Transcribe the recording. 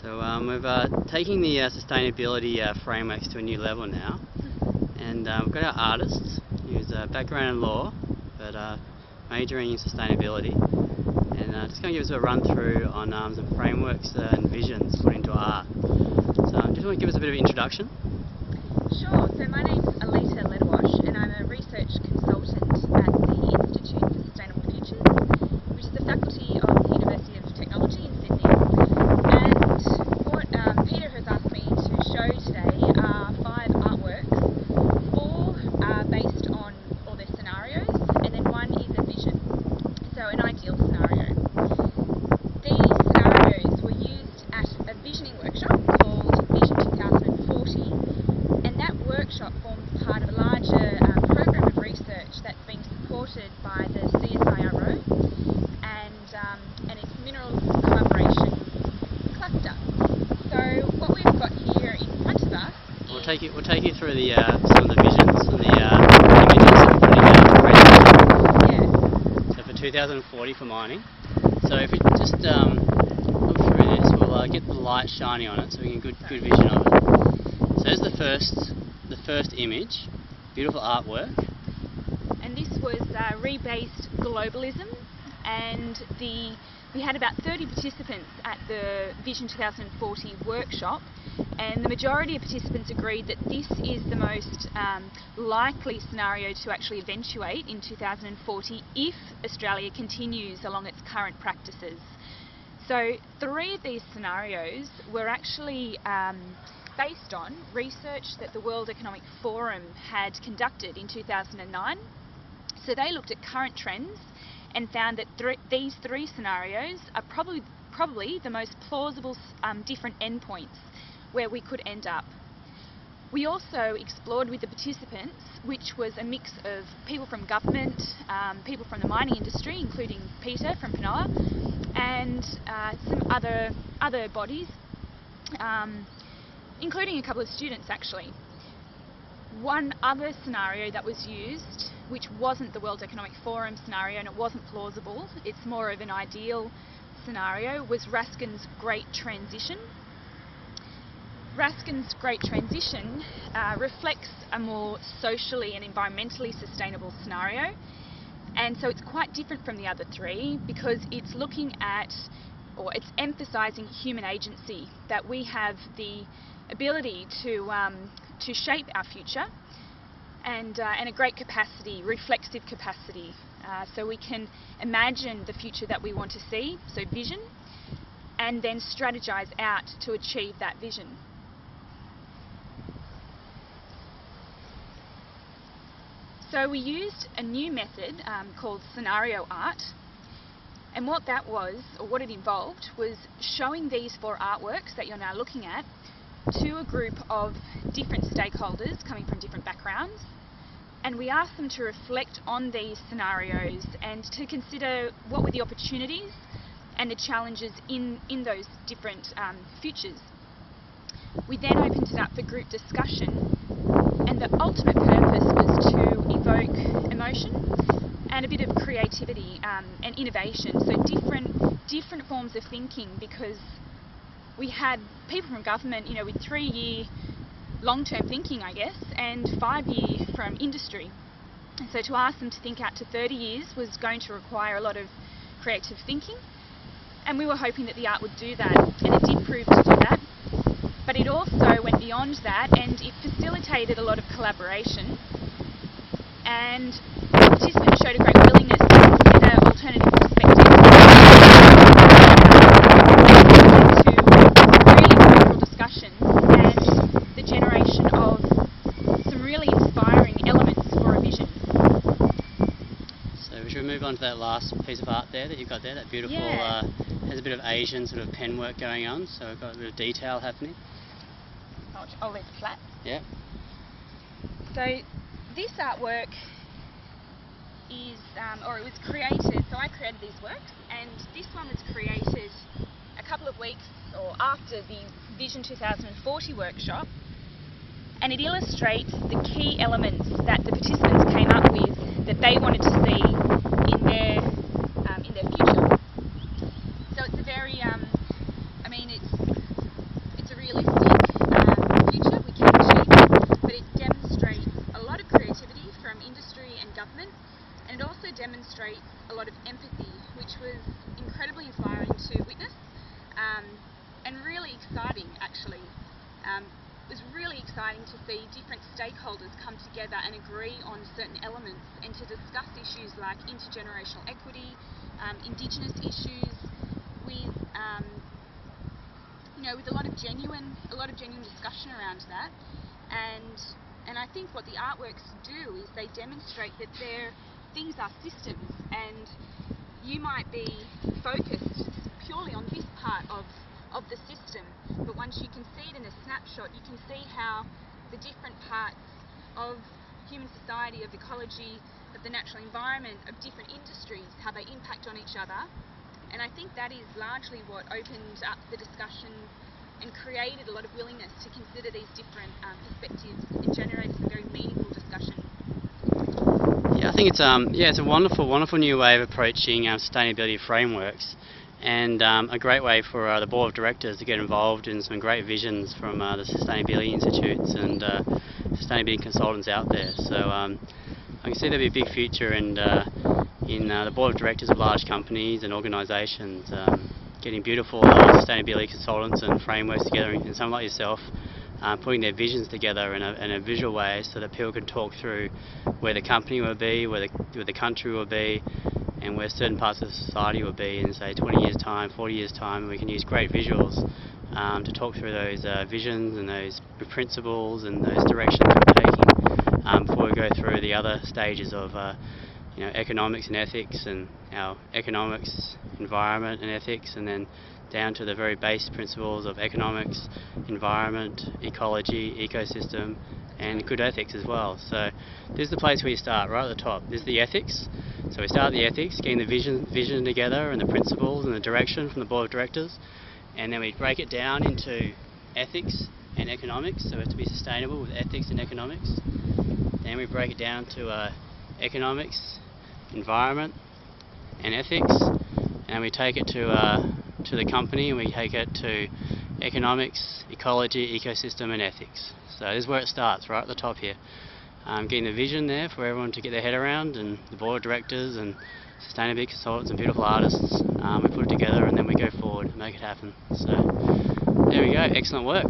So we're taking the sustainability frameworks to a new level now, and we've got our artist who's a background in law but majoring in sustainability, and just going to give us a run through on some frameworks and visions put into art. So just want to give us a bit of an introduction. Sure, so my name's and I'm a research consultant at the Institute for Sustainable Futures, which is a faculty of the University of Technology in Sydney. And what Peter has asked me to show today are 5 artworks. 4 are based on all their scenarios, and then 1 is a vision, so an ideal scenario. These scenarios were used at a visioning workshop called Vision 2040, and that workshop forms part of a larger program of research that's being supported by the CSIRO and its Minerals Collaboration Cluster. So what we've got here in front of us We'll take you through the some of the visions and the images that we're putting out. Yeah. So for 2040 for mining. So if we just look through this, we'll get the light shining on it so we can get good vision of it. So there's the first image, beautiful artwork. And this was rebased globalism, and we had about 30 participants at the Vision 2040 workshop, and the majority of participants agreed that this is the most likely scenario to actually eventuate in 2040 if Australia continues along its current practices. So 3 of these scenarios were actually based on research that the World Economic Forum had conducted in 2009. So they looked at current trends and found that these 3 scenarios are probably the most plausible different endpoints where we could end up. We also explored with the participants, which was a mix of people from government, people from the mining industry, including Peter from Pinoah, and some other bodies, including a couple of students actually. One other scenario that was used, which wasn't the World Economic Forum scenario and it wasn't plausible, it's more of an ideal scenario, was Raskin's Great Transition. Raskin's Great Transition reflects a more socially and environmentally sustainable scenario, and so it's quite different from the other 3 because it's looking at, or it's emphasising human agency, that we have the ability to shape our future, and a great capacity, reflexive capacity, so we can imagine the future that we want to see, so vision, and then strategise out to achieve that vision. So we used a new method called scenario art, and what that was, or what it involved, was showing these 4 artworks that you're now looking at to a group of different stakeholders coming from different backgrounds, and we asked them to reflect on these scenarios and to consider what were the opportunities and the challenges in those different futures. We then opened it up for group discussion, and the ultimate purpose was to evoke emotion and a bit of creativity and innovation, so different forms of thinking, because we had people from government, with 3-year long-term thinking, I guess, and 5-year from industry. And so to ask them to think out to 30 years was going to require a lot of creative thinking, and we were hoping that the art would do that, and it did prove to do that. But it also went beyond that, and it facilitated a lot of collaboration, and participants showed a great willingness to consider alternative perspectives, discussions, and the generation of some really inspiring elements for a vision. So we should move on to that last piece of art there that you've got there, that beautiful, has a bit of Asian sort of pen work going on, so we've got a bit of detail happening. I'll leave it flat. Yeah. So this artwork is, or it was created, so I created these works, and this one was created a couple of weeks or after the Vision 2040 workshop, and it illustrates the key elements that the participants came up with that they wanted to see in their future. So it's a very, unrealistic future we can achieve, but it demonstrates a lot of creativity from industry and government, and it also demonstrates a lot of empathy, which was incredibly inspiring to witness, and really exciting actually. It was really exciting to see different stakeholders come together and agree on certain elements and to discuss issues like intergenerational equity, Indigenous issues, with with a lot of genuine discussion around that. And I think what the artworks do is they demonstrate that things are systems, and you might be focused purely on this part of the system, but once you can see it in a snapshot, you can see how the different parts of human society, of ecology, of the natural environment, of different industries, how they impact on each other. And I think that is largely what opened up the discussion and created a lot of willingness to consider these different perspectives and generated some very meaningful discussion. Yeah, I think it's a wonderful new way of approaching sustainability frameworks, and a great way for the board of directors to get involved in some great visions from the sustainability institutes and sustainability consultants out there. So I can see there'll be a big future in the board of directors of large companies and organisations, getting beautiful sustainability consultants and frameworks together, and someone like yourself putting their visions together in a visual way so that people can talk through where the company will be, where the country will be, and where certain parts of society will be in, say, 20 years time, 40 years time. And we can use great visuals to talk through those visions and those principles and those directions we're taking before we go through the other stages of economics and ethics, and our economics, environment and ethics, and then down to the very base principles of economics, environment, ecology, ecosystem, and good ethics as well. So this is the place where you start, right at the top. This is the ethics. So we start at the ethics, getting the vision together and the principles and the direction from the board of directors, and then we break it down into ethics and economics. So we have to be sustainable with ethics and economics. Then we break it down to economics, environment and ethics, and we take it to the company, and we take it to economics, ecology, ecosystem and ethics. So this is where it starts, right at the top here. Getting the vision there for everyone to get their head around, and the board of directors and sustainability consultants and beautiful artists, we put it together and then we go forward and make it happen. So there we go, excellent work.